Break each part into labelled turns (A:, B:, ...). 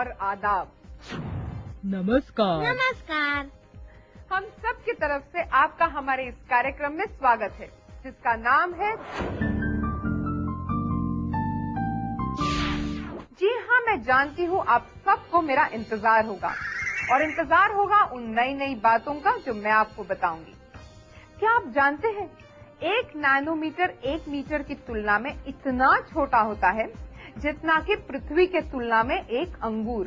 A: और आदाब।
B: नमस्कार।
C: नमस्कार।
A: हम सब की तरफ से आपका हमारे इस कार्यक्रम में स्वागत है, जिसका नाम है जी हाँ, मैं जानती हूँ आप सबको मेरा इंतजार होगा और इंतजार होगा उन नई नई बातों का जो मैं आपको बताऊंगी। क्या आप जानते हैं 1 नैनोमीटर 1 मीटर की तुलना में इतना छोटा होता है जितना कि पृथ्वी के तुलना में एक अंगूर।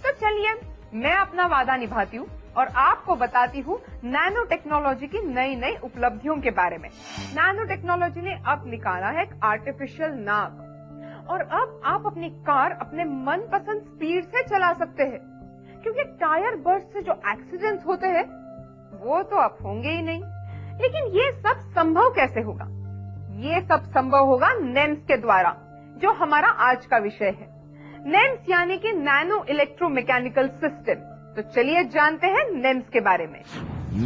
A: तो चलिए मैं अपना वादा निभाती हूँ और आपको बताती हूँ नैनो टेक्नोलॉजी की नई नई उपलब्धियों के बारे में। नैनो टेक्नोलॉजी ने अब निकाला है एक आर्टिफिशियल नाक और अब आप अपनी कार अपने मनपसंद स्पीड से चला सकते हैं, क्योंकि टायर बर्स्ट से जो एक्सीडेंट्स होते हैं वो तो अब होंगे ही नहीं। लेकिन ये सब संभव कैसे होगा? ये सब संभव होगा नेम्स के द्वारा, जो हमारा आज का विषय है। नेम्स यानी कि नैनो इलेक्ट्रोमैकेनिकल सिस्टम। तो चलिए जानते हैं नेम्स के बारे में।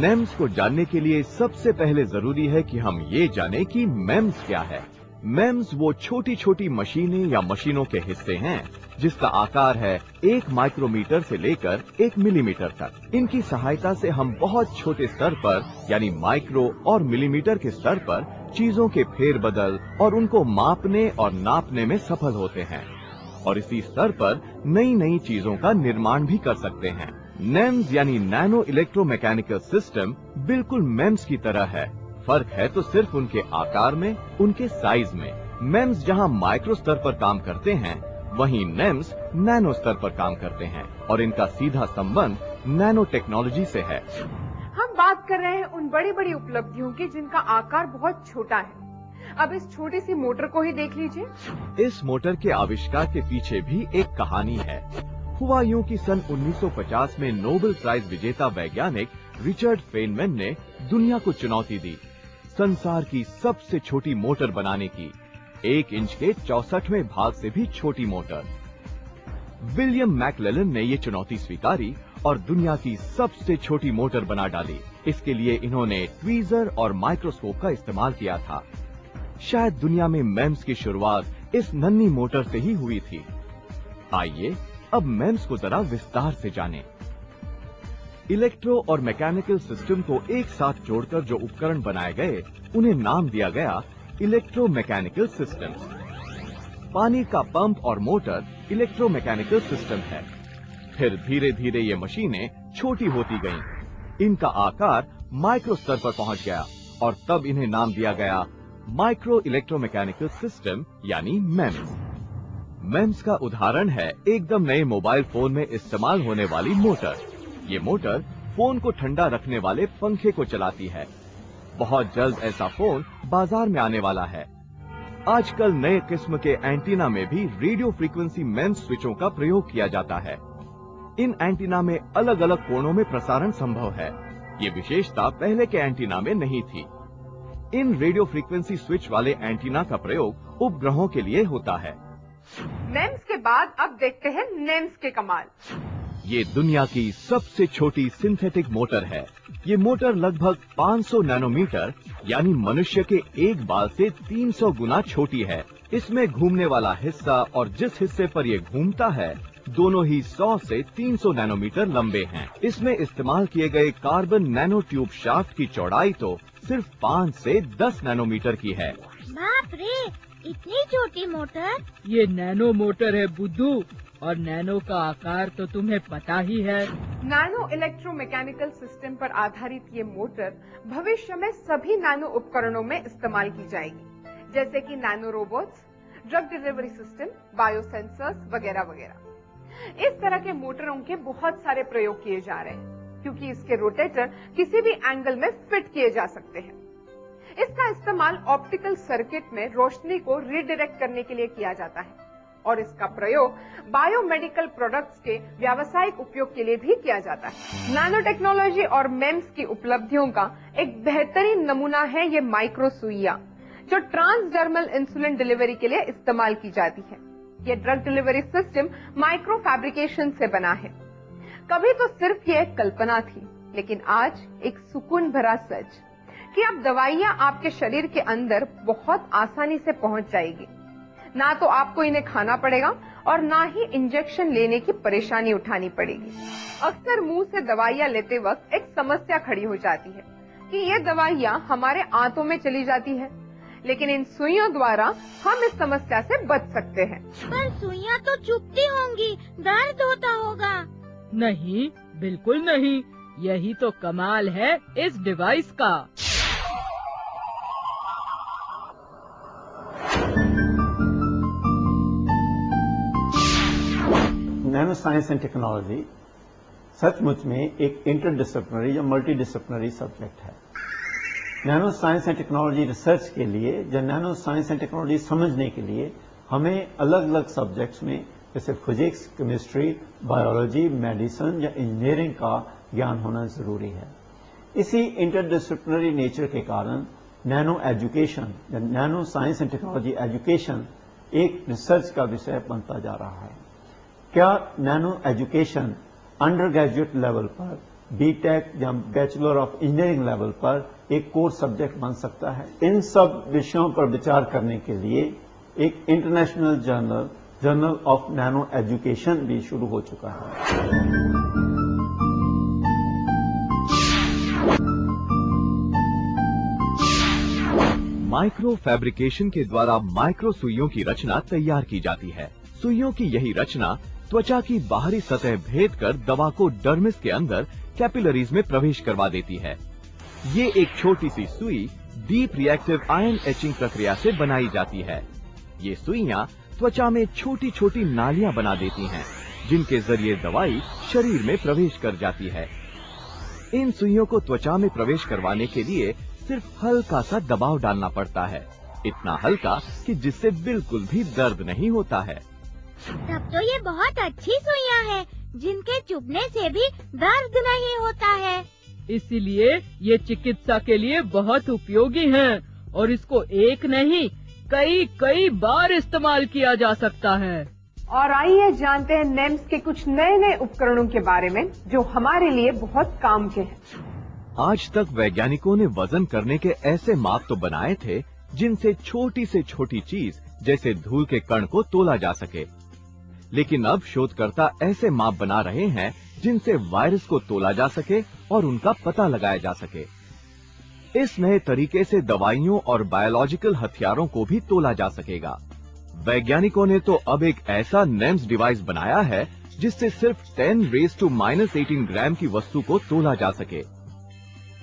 D: नेम्स को जानने के लिए सबसे पहले जरूरी है कि हम ये जानें कि मेम्स क्या है। मेम्स वो छोटी छोटी मशीनें या मशीनों के हिस्से हैं जिसका आकार है 1 माइक्रोमीटर से लेकर 1 मिलीमीटर तक। इनकी सहायता से हम बहुत छोटे स्तर पर यानी माइक्रो और मिलीमीटर के स्तर पर चीजों के फेरबदल और उनको मापने और नापने में सफल होते हैं और इसी स्तर पर नई नई चीजों का निर्माण भी कर सकते हैं। नेम्स यानी नैनो इलेक्ट्रोमैकेनिकल सिस्टम बिल्कुल मेम्स की तरह है। फर्क है तो सिर्फ उनके आकार में, उनके साइज में। मेम्स जहां माइक्रो स्तर पर काम करते हैं, वहीं नेम्स नैनो स्तर पर काम करते हैं और इनका सीधा संबंध नैनो टेक्नोलॉजी से है।
A: हम बात कर रहे हैं उन बड़ी बड़ी उपलब्धियों की जिनका आकार बहुत छोटा है। अब इस छोटी सी मोटर को ही देख लीजिए।
D: इस मोटर के आविष्कार के पीछे भी एक कहानी है। हुआ यूं कि सन 1950 में नोबेल प्राइज विजेता वैज्ञानिक रिचर्ड फेनमैन ने दुनिया को चुनौती दी संसार की सबसे छोटी मोटर बनाने की, 1 इंच के 64वें भाग से भी छोटी मोटर। विलियम मैकलेलन ने ये चुनौती स्वीकारी और दुनिया की सबसे छोटी मोटर बना डाली। इसके लिए इन्होंने ट्वीजर और माइक्रोस्कोप का इस्तेमाल किया था। शायद दुनिया में मेम्स की शुरुआत इस नन्ही मोटर से ही हुई थी। आइए अब मेम्स को जरा विस्तार से जानें। इलेक्ट्रो और मैकेनिकल सिस्टम को एक साथ जोड़कर जो उपकरण बनाए गए, उन्हें नाम दिया गया इलेक्ट्रोमैकेनिकल सिस्टम। पानी का पंप और मोटर इलेक्ट्रोमैकेनिकल सिस्टम है। फिर धीरे धीरे ये मशीनें छोटी होती गईं। इनका आकार माइक्रो स्तर पर पहुंच गया और तब इन्हें नाम दिया गया माइक्रो इलेक्ट्रोमैकेनिकल सिस्टम यानी मेम्स। मेम्स का उदाहरण है एकदम नए मोबाइल फोन में इस्तेमाल होने वाली मोटर। ये मोटर फोन को ठंडा रखने वाले पंखे को चलाती है। बहुत जल्द ऐसा फोन बाजार में आने वाला है। आजकल नए किस्म के एंटीना में भी रेडियो फ्रीक्वेंसी मेम्स स्विचों का प्रयोग किया जाता है। इन एंटीना में अलग अलग कोणों में प्रसारण संभव है। ये विशेषता पहले के एंटीना में नहीं थी। इन रेडियो फ्रीक्वेंसी स्विच वाले एंटीना का प्रयोग उपग्रहों के लिए होता है।
A: मेम्स के बाद अब देखते हैं नेम्स के कमाल।
D: ये दुनिया की सबसे छोटी सिंथेटिक मोटर है। ये मोटर लगभग 500 नैनोमीटर यानी मनुष्य के एक बाल से 300 गुना छोटी है। इसमें घूमने वाला हिस्सा और जिस हिस्से पर ये घूमता है, दोनों ही 100 से 300 नैनोमीटर लंबे हैं। इसमें इस्तेमाल किए गए कार्बन नैनो ट्यूब शाफ्ट की चौड़ाई तो सिर्फ 5 से 10 नैनोमीटर की है।
C: बाप रे, इतनी छोटी मोटर!
B: ये नैनो मोटर है बुद्धू, और नैनो का आकार तो तुम्हें पता ही है।
A: नैनो इलेक्ट्रोमैकेनिकल सिस्टम पर आधारित ये मोटर भविष्य में सभी नैनो उपकरणों में इस्तेमाल की जाएगी, जैसे कि nano robots, drug delivery system, biosensors वगैरह वगैरह। इस तरह के मोटरों के बहुत सारे प्रयोग किए जा रहे हैं, क्योंकि इसके रोटेटर किसी भी एंगल में फिट किए जा सकते हैं। इसका इस्तेमाल ऑप्टिकल सर्किट में रोशनी को रीडायरेक्ट करने के लिए किया जाता है और इसका प्रयोग बायोमेडिकल प्रोडक्ट्स के व्यावसायिक उपयोग के लिए भी किया जाता है। नैनो टेक्नोलॉजी और मेम्स की उपलब्धियों का एक बेहतरीन नमूना है ये माइक्रो सुइयां, जो ट्रांसडर्मल इंसुलिन डिलीवरी के लिए इस्तेमाल की जाती है। ये drug delivery system micro fabrication से बना है। कभी तो सिर्फ ये एक कल्पना थी, लेकिन आज एक सुकून भरा सच कि अब दवाइयां आपके शरीर के अंदर बहुत आसानी से पहुंच जाएगी। ना तो आपको इन्हें खाना पड़ेगा और ना ही इंजेक्शन लेने की परेशानी उठानी पड़ेगी। अक्सर मुंह से दवाइयां लेते वक्त एक समस्या खड़ी हो जाती है कि ये दवाइयां हमारे आंतों में चली जाती है, लेकिन इन सुइयों द्वारा हम इस समस्या से बच सकते हैं।
C: पर सुइयां तो चुभती होंगी, दर्द होता होगा।
B: नहीं, बिल्कुल नहीं। यही तो कमाल है इस डिवाइस का।
E: नैनो साइंस एंड टेक्नोलॉजी सचमुच में एक इंटरडिसिप्लिनरी या मल्टीडिसिप्लिनरी सब्जेक्ट है। Nano science and technology research के लिए या नैनो साइंस एंड टेक्नोलॉजी समझने के लिए हमें अलग अलग सब्जेक्ट्स में जैसे फिजिक्स, केमिस्ट्री, बायोलॉजी, मेडिसिन या इंजीनियरिंग का ज्ञान होना जरूरी है। इसी इंटरडिसिप्लिनरी नेचर के कारण नैनो एजुकेशन या nano science and technology education एक रिसर्च का विषय बनता जा रहा है। क्या nano education under graduate level पर, बीटेक या बैचलर ऑफ इंजीनियरिंग लेवल पर एक कोर्स सब्जेक्ट बन सकता है? इन सब विषयों पर विचार करने के लिए एक international journal of nano education भी शुरू हो चुका है।
D: माइक्रो फैब्रिकेशन के द्वारा माइक्रो सुइयों की रचना तैयार की जाती है। सुइयों की यही रचना त्वचा की बाहरी सतह भेद कर दवा को डर्मिस के अंदर कैपिलरीज में प्रवेश करवा देती है। ये एक छोटी सी सुई डीप रिएक्टिव आयन एचिंग प्रक्रिया से बनाई जाती है। ये सुइयां त्वचा में छोटी छोटी नालियां बना देती हैं, जिनके जरिए दवाई शरीर में प्रवेश कर जाती है। इन सुइयों को त्वचा में प्रवेश करवाने के लिए सिर्फ हल्का सा दबाव डालना पड़ता है, इतना हल्का कि जिससे बिल्कुल भी दर्द नहीं होता है।
C: तब तो ये बहुत अच्छी सुइयां हैं, जिनके चुभने से भी दर्द नहीं होता है।
B: इसीलिए ये चिकित्सा के लिए बहुत उपयोगी हैं और इसको एक नहीं कई बार इस्तेमाल किया जा सकता है।
A: और आइए जानते हैं नेम्स के कुछ नए नए उपकरणों के बारे में जो हमारे लिए बहुत काम के हैं।
D: आज तक वैज्ञानिकों ने वजन करने के ऐसे माप तो बनाए थे जिनसे छोटी से छोटी चीज जैसे धूल के कण को तोला जा सके, लेकिन अब शोधकर्ता ऐसे माप बना रहे हैं जिनसे वायरस को तोला जा सके और उनका पता लगाया जा सके। इस नए तरीके से दवाइयों और बायोलॉजिकल हथियारों को भी तोला जा सकेगा। वैज्ञानिकों ने तो अब एक ऐसा नेम्स डिवाइस बनाया है जिससे सिर्फ 10⁻⁻18 ग्राम की वस्तु को तोला जा सके।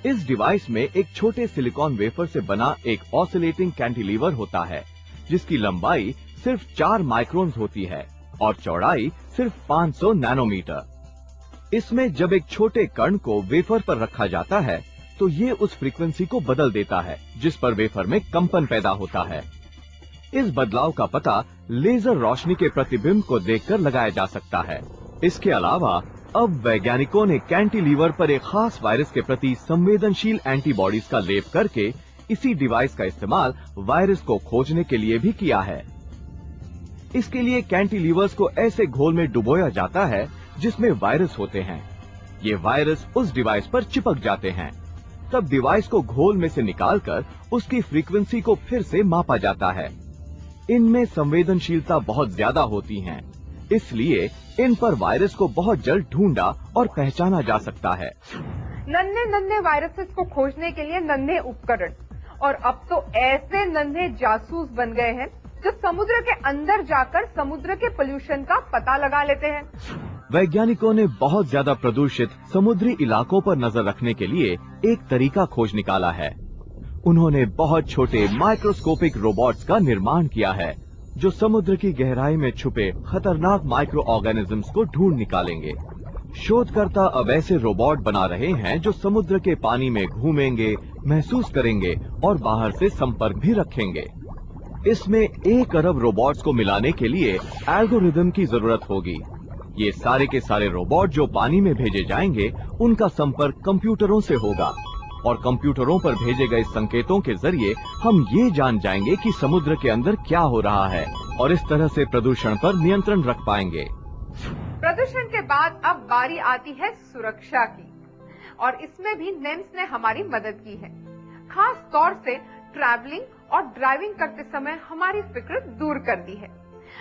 D: इस डिवाइस में एक छोटे सिलिकॉन वेफर से बना एक ऑसिलेटिंग कैंटिलीवर होता है, जिसकी लंबाई सिर्फ 4 माइक्रोन होती है और चौड़ाई सिर्फ 500 नैनोमीटर। इसमें जब एक छोटे कण को वेफर पर रखा जाता है तो ये उस फ्रीक्वेंसी को बदल देता है जिस पर वेफर में कंपन पैदा होता है। इस बदलाव का पता लेजर रोशनी के प्रतिबिंब को देखकर लगाया जा सकता है। इसके अलावा अब वैज्ञानिकों ने कैंटिलीवर पर एक खास वायरस के प्रति संवेदनशील एंटीबॉडीज का लेप करके इसी डिवाइस का इस्तेमाल वायरस को खोजने के लिए भी किया है। इसके लिए कैंटिलीवर्स को ऐसे घोल में डुबोया जाता है जिसमें वायरस होते हैं। ये वायरस उस डिवाइस पर चिपक जाते हैं। तब डिवाइस को घोल में से निकालकर उसकी फ्रीक्वेंसी को फिर से मापा जाता है। इनमें संवेदनशीलता बहुत ज्यादा होती है, इसलिए इन पर वायरस को बहुत जल्द ढूंढा और पहचाना जा सकता है।
A: नन्हे वायरसेस को खोजने के लिए नन्हे उपकरण, और अब तो ऐसे नन्हे जासूस बन गए हैं जो समुद्र के अंदर जाकर समुद्र के पोल्यूशन का पता लगा लेते हैं।
D: वैज्ञानिकों ने बहुत ज्यादा प्रदूषित समुद्री इलाकों पर नजर रखने के लिए एक तरीका खोज निकाला है। उन्होंने बहुत छोटे माइक्रोस्कोपिक रोबोट्स का निर्माण किया है जो समुद्र की गहराई में छुपे खतरनाक माइक्रो ऑर्गेनिजम्स को ढूंढ निकालेंगे। शोधकर्ता अब ऐसे रोबोट बना रहे हैं जो समुद्र के पानी में घूमेंगे, महसूस करेंगे और बाहर से संपर्क भी रखेंगे। इसमें 1 अरब रोबोट्स को मिलाने के लिए एल्गोरिदम की जरूरत होगी। ये सारे के सारे रोबोट जो पानी में भेजे जाएंगे, उनका संपर्क कंप्यूटरों से होगा और कंप्यूटरों पर भेजे गए संकेतों के जरिए हम ये जान जाएंगे कि समुद्र के अंदर क्या हो रहा है और इस तरह से प्रदूषण पर नियंत्रण रख पाएंगे।
A: प्रदूषण के बाद अब बारी आती है सुरक्षा की, और इसमें भी नेम्स ने हमारी मदद की है। खास तौर से ट्रैवलिंग और ड्राइविंग करते समय हमारी फिक्र दूर कर दी है।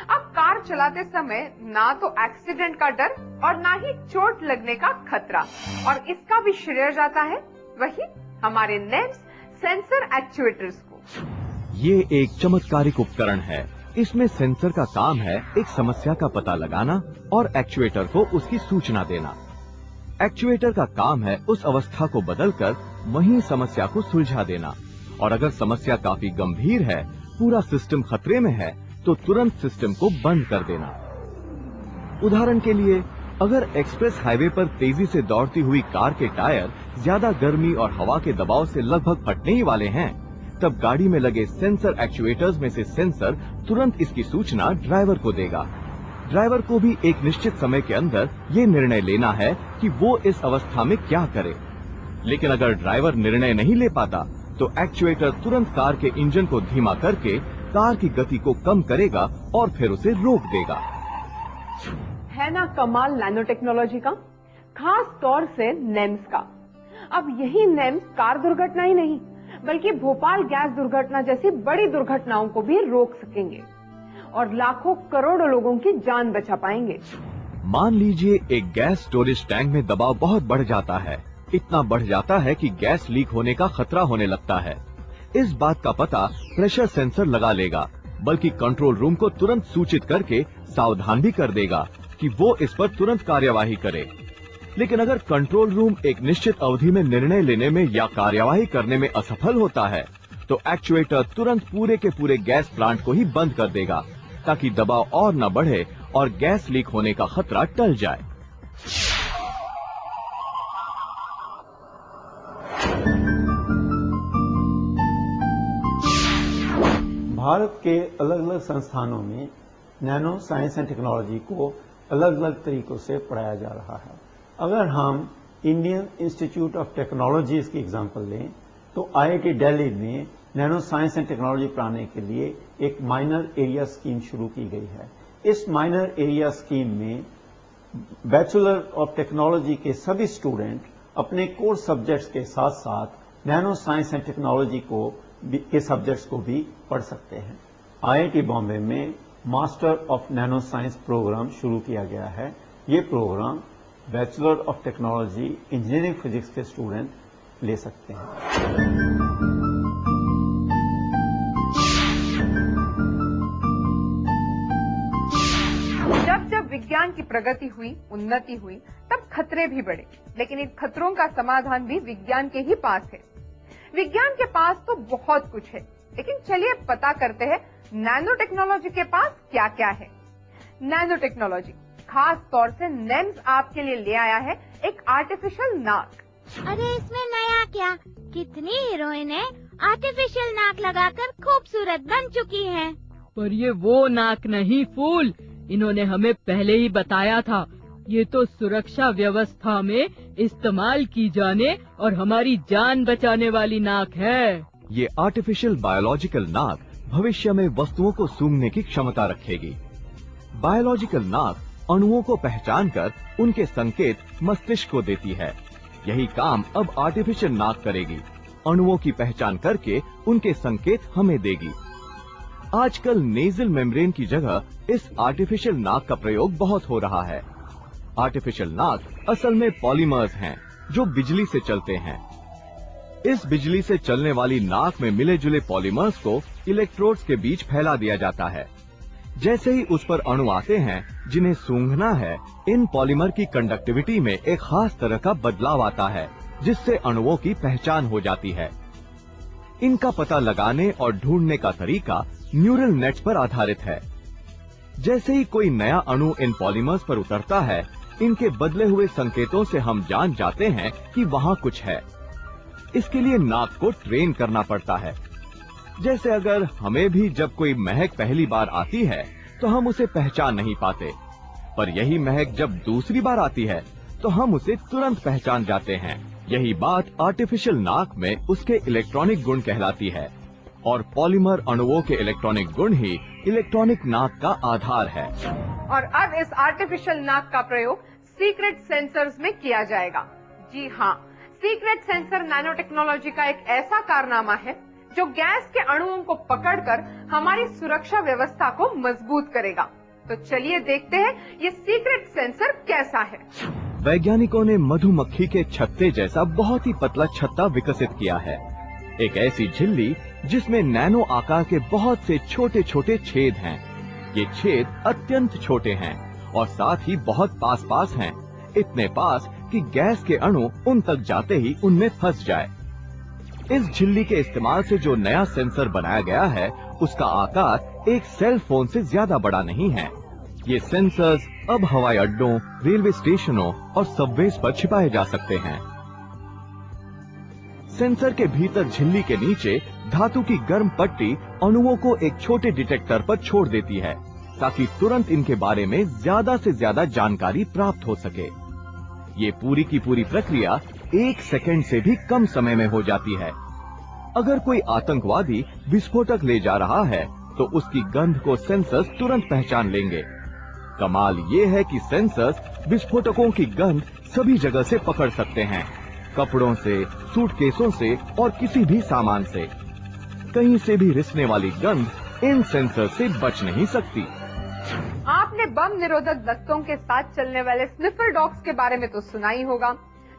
A: अब कार चलाते समय ना तो एक्सीडेंट का डर और ना ही चोट लगने का खतरा, और इसका भी श्रेय जाता है वही हमारे नेम्स सेंसर एक्चुएटर्स को।
D: ये एक चमत्कारिक उपकरण है। इसमें सेंसर का काम है एक समस्या का पता लगाना और एक्चुएटर को उसकी सूचना देना। एक्चुएटर का काम है उस अवस्था को बदलकर वहीं समस्या को सुलझा देना, और अगर समस्या काफी गंभीर है, पूरा सिस्टम खतरे में है, तो तुरंत सिस्टम को बंद कर देना। उदाहरण के लिए, अगर एक्सप्रेस हाईवे पर तेजी से दौड़ती हुई कार के टायर ज्यादा गर्मी और हवा के दबाव से लगभग फटने ही वाले हैं, तब गाड़ी में लगे सेंसर एक्चुएटर्स में से सेंसर तुरंत इसकी सूचना ड्राइवर को देगा। ड्राइवर को भी एक निश्चित समय के अंदर ये निर्णय लेना है कि वो इस अवस्था में क्या करे। लेकिन अगर ड्राइवर निर्णय नहीं ले पाता, तो एक्चुएटर तुरंत कार के इंजन को धीमा करके कार की गति को कम करेगा और फिर उसे रोक देगा।
A: है ना कमाल नैनो टेक्नोलॉजी का, खास तौर से नेम्स का। अब यही नेम्स कार दुर्घटना ही नहीं, बल्कि भोपाल गैस दुर्घटना जैसी बड़ी दुर्घटनाओं को भी रोक सकेंगे और लाखों करोड़ों लोगों की जान बचा पाएंगे।
D: मान लीजिए एक गैस स्टोरेज टैंक में दबाव बहुत बढ़ जाता है, इतना बढ़ जाता है कि गैस लीक होने का खतरा होने लगता है। इस बात का पता प्रेशर सेंसर लगा लेगा, बल्कि कंट्रोल रूम को तुरंत सूचित करके सावधान भी कर देगा कि वो इस पर तुरंत कार्यवाही करे। लेकिन अगर कंट्रोल रूम एक निश्चित अवधि में निर्णय लेने में या कार्यवाही करने में असफल होता है, तो एक्चुएटर तुरंत पूरे के पूरे गैस प्लांट को ही बंद कर देगा, ताकि दबाव और न बढ़े और गैस लीक होने का खतरा टल जाए।
E: भारत के अलग अलग संस्थानों में नैनो साइंस एंड टेक्नोलॉजी को अलग अलग तरीकों से पढ़ाया जा रहा है। अगर हम इंडियन इंस्टीट्यूट ऑफ टेक्नोलॉजी की एग्जांपल लें, तो आईआईटी दिल्ली में नैनो साइंस एंड टेक्नोलॉजी पढ़ाने के लिए एक माइनर एरिया स्कीम शुरू की गई है। इस माइनर एरिया स्कीम में बैचलर ऑफ टेक्नोलॉजी के सभी स्टूडेंट अपने कोर सब्जेक्ट्स के साथ साथ नैनो साइंस एंड टेक्नोलॉजी के सब्जेक्ट्स को भी पढ़ सकते हैं। आईआईटी बॉम्बे में master of nano science programme शुरू किया गया है। ये programme bachelor of technology engineering physics के स्टूडेंट ले सकते हैं।
A: जब जब विज्ञान की प्रगति हुई, उन्नति हुई, तब खतरे भी बढ़े, लेकिन इन खतरों का समाधान भी विज्ञान के ही पास है। विज्ञान के पास तो बहुत कुछ है, लेकिन चलिए पता करते हैं नैनो टेक्नोलॉजी के पास क्या क्या है। नैनो टेक्नोलॉजी खास तौर से नेम्स आपके लिए ले आया है एक आर्टिफिशियल नाक।
C: अरे इसमें नया क्या, कितनी हीरोइनें आर्टिफिशियल नाक लगाकर खूबसूरत बन चुकी हैं।
B: पर ये वो नाक नहीं फूल, इन्होंने हमें पहले ही बताया था। ये तो सुरक्षा व्यवस्था में इस्तेमाल की जाने और हमारी जान बचाने वाली नाक है।
D: ये आर्टिफिशियल बायोलॉजिकल नाक भविष्य में वस्तुओं को सूंघने की क्षमता रखेगी। बायोलॉजिकल नाक अणुओं को पहचान कर उनके संकेत मस्तिष्क को देती है। यही काम अब आर्टिफिशियल नाक करेगी, अणुओं की पहचान करके उनके संकेत हमें देगी। आजकल नेजल मेम्ब्रेन की जगह इस आर्टिफिशियल नाक का प्रयोग बहुत हो रहा है। आर्टिफिशियल नाक असल में पॉलीमर्स हैं जो बिजली से चलते हैं। इस बिजली से चलने वाली नाक में मिले जुले पॉलीमर्स को इलेक्ट्रोड्स के बीच फैला दिया जाता है। जैसे ही उस पर अणु आते हैं जिन्हें सूंघना है, इन पॉलीमर की कंडक्टिविटी में एक खास तरह का बदलाव आता है, जिससे अणुओं की पहचान हो जाती है। इनका पता लगाने और ढूंढने का तरीका न्यूरल नेट्स पर आधारित है। जैसे ही कोई नया अणु इन पॉलीमर्स पर उतरता है, इनके बदले हुए संकेतों से हम जान जाते हैं कि वहाँ कुछ है। इसके लिए नाक को ट्रेन करना पड़ता है। जैसे अगर हमें भी जब कोई महक पहली बार आती है तो हम उसे पहचान नहीं पाते, पर यही महक जब दूसरी बार आती है तो हम उसे तुरंत पहचान जाते हैं। यही बात आर्टिफिशियल नाक में उसके इलेक्ट्रॉनिक गुण कहलाती है, और पॉलीमर अणुओं के इलेक्ट्रॉनिक गुण ही इलेक्ट्रॉनिक नाक का आधार है।
A: और अब इस आर्टिफिशियल नाक का प्रयोग सीक्रेट सेंसर्स में किया जाएगा। जी हाँ, सीक्रेट सेंसर नैनो टेक्नोलॉजी का एक ऐसा कारनामा है जो गैस के अणुओं को पकड़कर हमारी सुरक्षा व्यवस्था को मजबूत करेगा। तो चलिए देखते हैं ये सीक्रेट सेंसर कैसा है।
D: वैज्ञानिकों ने मधुमक्खी के छत्ते जैसा बहुत ही पतला छत्ता विकसित किया है। एक ऐसी झिल्ली जिसमें नैनो आकार के बहुत से छोटे छोटे छेद हैं। ये छेद अत्यंत छोटे हैं और साथ ही बहुत पास पास हैं, इतने पास कि गैस के अणु उन तक जाते ही उनमें फंस जाए। इस झिल्ली के इस्तेमाल से जो नया सेंसर बनाया गया है उसका आकार एक सेल फोन से ज्यादा बड़ा नहीं है। ये सेंसर्स अब हवाई अड्डों, रेलवे स्टेशनों और सबवेज पर छिपाए जा सकते हैं। सेंसर के भीतर झिल्ली के नीचे धातु की गर्म पट्टी अणुओं को एक छोटे डिटेक्टर पर छोड़ देती है ताकि तुरंत इनके बारे में ज्यादा से ज्यादा जानकारी प्राप्त हो सके। ये पूरी की पूरी प्रक्रिया 1 सेकंड से भी कम समय में हो जाती है। अगर कोई आतंकवादी विस्फोटक ले जा रहा है तो उसकी गंध को सेंसर्स तुरंत पहचान लेंगे। कमाल ये है कि सेंसर्स विस्फोटकों की गंध सभी जगह से पकड़ सकते हैं, कपड़ों से, सूटकेसों से और किसी भी सामान से। कहीं से भी रिसने वाली गंध इन सेंसर से बच नहीं सकती।
A: आपने बम निरोधक दस्तों के साथ चलने वाले स्निफर डॉग्स के बारे में तो सुना ही होगा,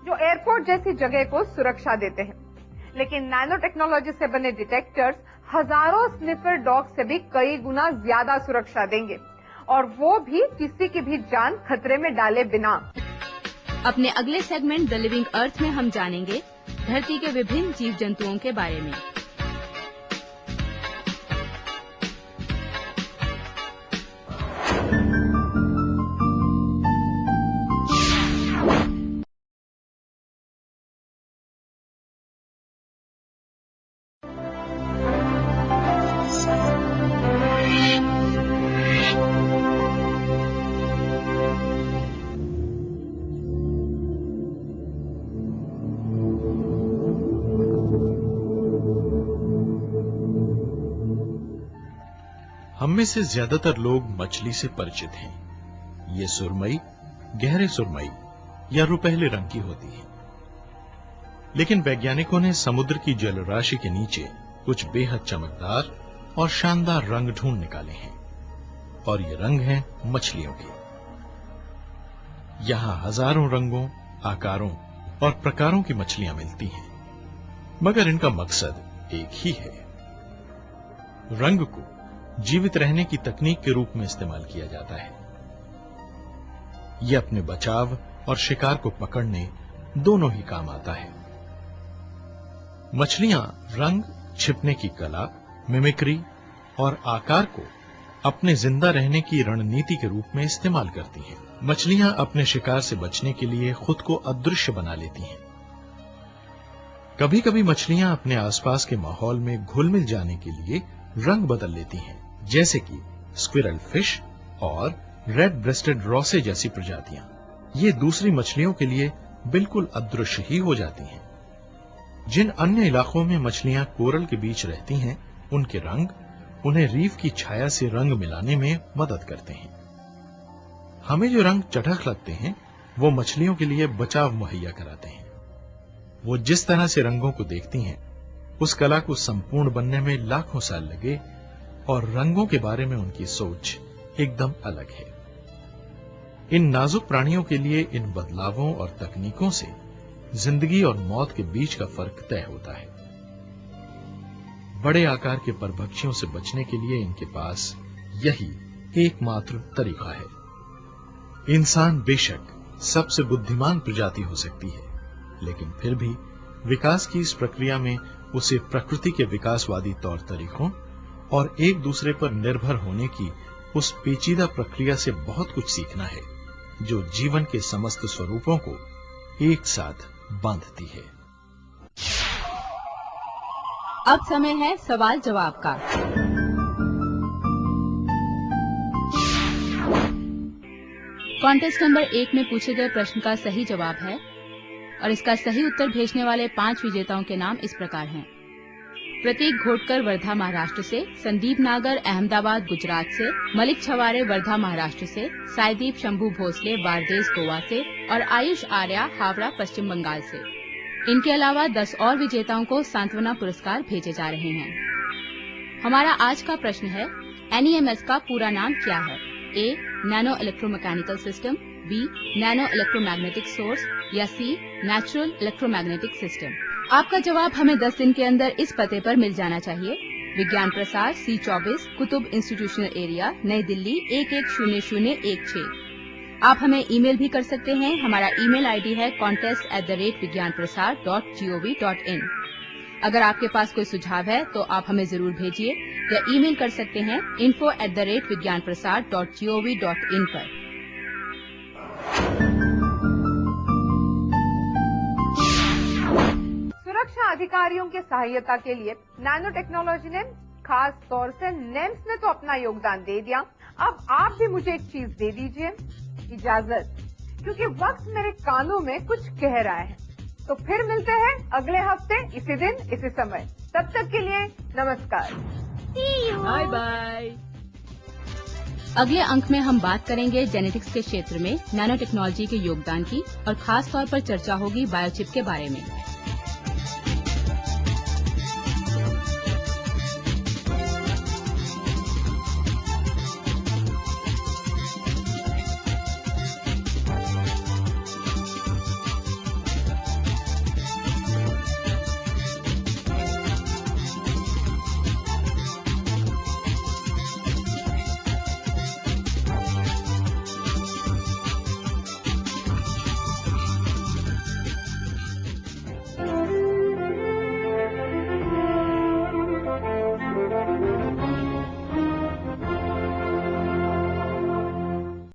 A: जो एयरपोर्ट जैसी जगह को सुरक्षा देते हैं। लेकिन नैनो टेक्नोलॉजी से बने डिटेक्टर्स हजारों स्निफर डॉग से भी कई गुना ज्यादा सुरक्षा देंगे, और वो भी किसी की भी जान खतरे में डाले बिना।
F: अपने अगले सेगमेंट द लिविंग अर्थ में हम जानेंगे धरती के विभिन्न जीव जंतुओं के बारे में।
G: हम में से ज्यादातर लोग मछली से परिचित हैं। ये सुरमई, गहरे सुरमई या रुपहले रंग की होती है। लेकिन वैज्ञानिकों ने समुद्र की जलराशि के नीचे कुछ बेहद चमकदार और शानदार रंग ढूंढ निकाले हैं, और ये रंग हैं मछलियों के। यहां हजारों रंगों, आकारों और प्रकारों की मछलियां मिलती हैं, मगर इनका मकसद एक ही है। रंग को जीवित रहने की तकनीक के रूप में इस्तेमाल किया जाता है। यह अपने बचाव और शिकार को पकड़ने दोनों ही काम आता है। मछलियां रंग, छिपने की कला, मिमिक्री और आकार को अपने जिंदा रहने की रणनीति के रूप में इस्तेमाल करती हैं। मछलियां अपने शिकार से बचने के लिए खुद को अदृश्य बना लेती हैं। कभी कभी मछलियां अपने आसपास के माहौल में घुल मिल जाने के लिए रंग बदल लेती हैं, जैसे कि स्क्विरल फिश और रेड ब्रेस्टेड रॉसे जैसी प्रजातियां। ये दूसरी मछलियों के लिए बिल्कुल अदृश्य ही हो जाती हैं। जिन अन्य इलाकों में मछलियां कोरल के बीच रहती हैं, उनके रंग उन्हें रीफ की छाया से रंग मिलाने में मदद करते हैं। हमें जो रंग चटख लगते हैं, वो मछलियों के लिए बचाव मुहैया कराते हैं। वो जिस तरह से रंगों को देखती हैं, उस कला को संपूर्ण बनने में लाखों साल लगे, और रंगों के बारे में उनकी सोच एकदम अलग है। इन नाजुक प्राणियों के लिए इन बदलावों और तकनीकों से जिंदगी और मौत के बीच का फर्क तय होता है। बड़े आकार के परभक्षियों से बचने के लिए इनके पास यही एकमात्र तरीका है। इंसान बेशक सबसे बुद्धिमान प्रजाति हो सकती है, लेकिन फिर भी विकास की इस प्रक्रिया में उसे प्रकृति के विकासवादी तौर तरीकों और एक दूसरे पर निर्भर होने की उस पेचीदा प्रक्रिया से बहुत कुछ सीखना है, जो जीवन के समस्त स्वरूपों को एक साथ बांधती है।
F: अब समय है सवाल जवाब का। कॉन्टेस्ट नंबर 1 में पूछे गए प्रश्न का सही जवाब है, और इसका सही उत्तर भेजने वाले 5 विजेताओं के नाम इस प्रकार हैं। प्रतीक घोटकर वर्धा महाराष्ट्र से, संदीप नागर अहमदाबाद गुजरात से, मलिक छवारे वर्धा महाराष्ट्र से, साईदीप शंभू भोसले वारदेस गोवा से और आयुष आर्या हावड़ा पश्चिम बंगाल से। इनके अलावा 10 और विजेताओं को सांत्वना पुरस्कार भेजे जा रहे हैं। हमारा आज का प्रश्न है, NEMS का पूरा नाम क्या है? A. Nano electromechanical system, B. Nano electromagnetic source या C. Natural electromagnetic system. आपका जवाब हमें 10 दिन के अंदर इस पते पर मिल जाना चाहिए। विज्ञान प्रसार, C24, कुतुब इंस्टीट्यूशनल एरिया, नई दिल्ली 110016। आप हमें ईमेल भी कर सकते हैं। हमारा ईमेल आईडी है contest@vigyanprasar.gov.in। अगर आपके पास कोई सुझाव है तो आप हमें जरूर भेजिए या ईमेल कर सकते हैं info@vigyanprasar.gov.in पर।
A: सुरक्षा अधिकारियों के सहायता के लिए नैनो टेक्नोलॉजी ने, खास तौर से नेम्स ने तो अपना योगदान दे दिया। अब आप भी मुझे एक चीज दे दीजिए, इजाजत, क्योंकि वक्त मेरे कानों में कुछ कह रहा है। तो फिर मिलते हैं अगले हफ्ते इसी दिन इसी समय। तब तक के लिए नमस्कार।
B: Bye bye.
F: अगले अंक में हम बात करेंगे जेनेटिक्स के क्षेत्र में नैनो टेक्नोलॉजी के योगदान की और खास तौर पर चर्चा होगी बायोचिप के बारे में।